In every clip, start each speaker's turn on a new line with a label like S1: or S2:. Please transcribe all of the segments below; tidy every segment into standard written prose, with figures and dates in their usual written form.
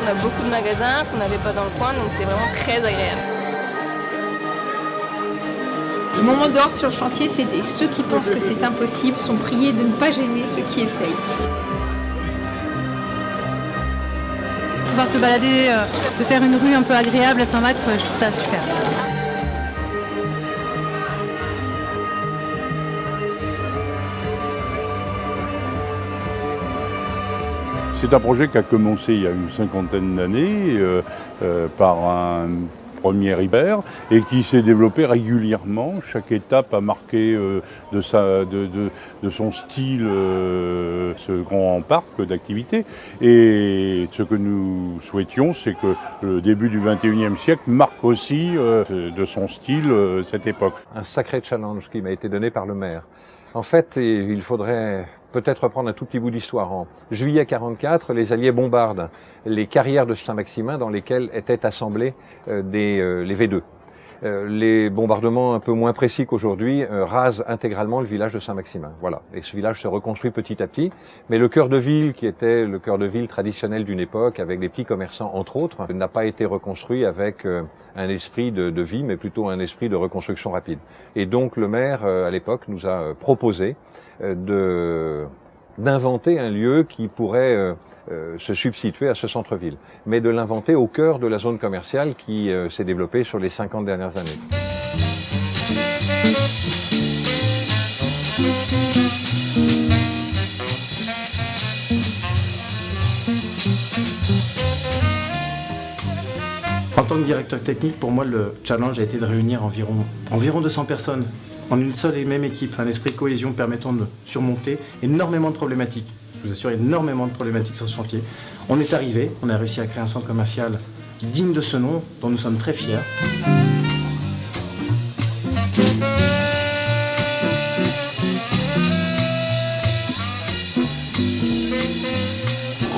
S1: qu'on a beaucoup de magasins qu'on n'avait pas dans le coin, donc c'est vraiment très agréable.
S2: Le moment d'ordre sur le chantier, c'était ceux qui pensent que c'est impossible sont priés de ne pas gêner ceux qui essayent.
S3: Pouvoir se balader, de faire une rue un peu agréable à Saint-Max, ouais, je trouve ça super.
S4: C'est un projet qui a commencé il y a une cinquantaine d'années par un premier hiver et qui s'est développé régulièrement. Chaque étape a marqué de son style ce grand parc d'activités. Et ce que nous souhaitions, c'est que le début du XXIe siècle marque aussi de son style cette époque.
S5: Un sacré challenge qui m'a été donné par le maire. En fait, il faudrait peut-être reprendre un tout petit bout d'histoire. En juillet 44, les Alliés bombardent les carrières de Saint-Maximin dans lesquelles étaient assemblés les V2. Les bombardements un peu moins précis qu'aujourd'hui rasent intégralement le village de Saint-Maximin. Voilà. Et ce village se reconstruit petit à petit. Mais le cœur de ville, qui était le cœur de ville traditionnel d'une époque, avec les petits commerçants entre autres, n'a pas été reconstruit avec un esprit de vie, mais plutôt un esprit de reconstruction rapide. Et donc le maire, à l'époque, nous a proposé d'inventer un lieu qui pourrait se substituer à ce centre-ville, mais de l'inventer au cœur de la zone commerciale qui s'est développée sur les 50 dernières années.
S6: En tant que directeur technique, pour moi, le challenge a été de réunir environ 200 personnes en une seule et même équipe, un esprit de cohésion permettant de surmonter énormément de problématiques. Je vous assure, énormément de problématiques sur ce chantier. On est arrivé, on a réussi à créer un centre commercial digne de ce nom, dont nous sommes très fiers.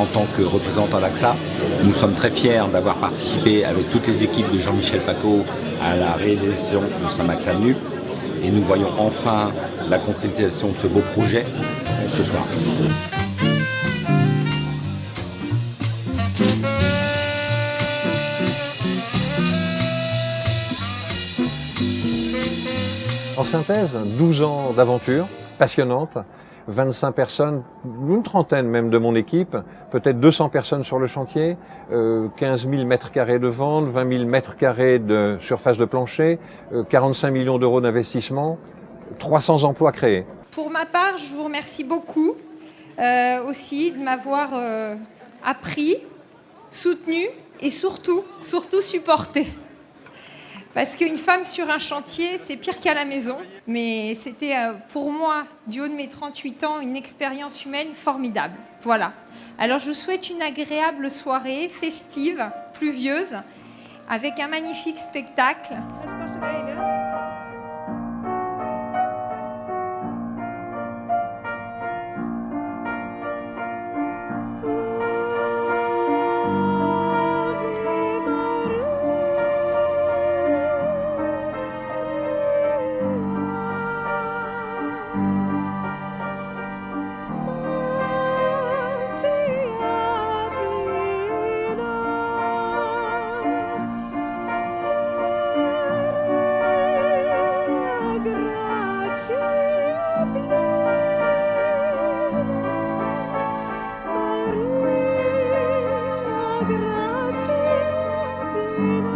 S7: En tant que représentant d'AXA, nous sommes très fiers d'avoir participé avec toutes les équipes de Jean-Michel Pacaud à la réalisation de Saint-Max Avenue. Et nous voyons enfin la concrétisation de ce beau projet ce soir.
S5: En synthèse, 12 ans d'aventure passionnante, 25 personnes, une trentaine même de mon équipe, peut-être 200 personnes sur le chantier, 15 000 mètres carrés de vente, 20 000 mètres carrés de surface de plancher, 45 millions d'euros d'investissement, 300 emplois créés.
S2: Pour ma part, je vous remercie beaucoup aussi de m'avoir appris, soutenu et surtout supporté. Parce qu'une femme sur un chantier, c'est pire qu'à la maison. Mais c'était pour moi, du haut de mes 38 ans, une expérience humaine formidable. Voilà. Alors je vous souhaite une agréable soirée, festive, pluvieuse, avec un magnifique spectacle.
S8: Grazie.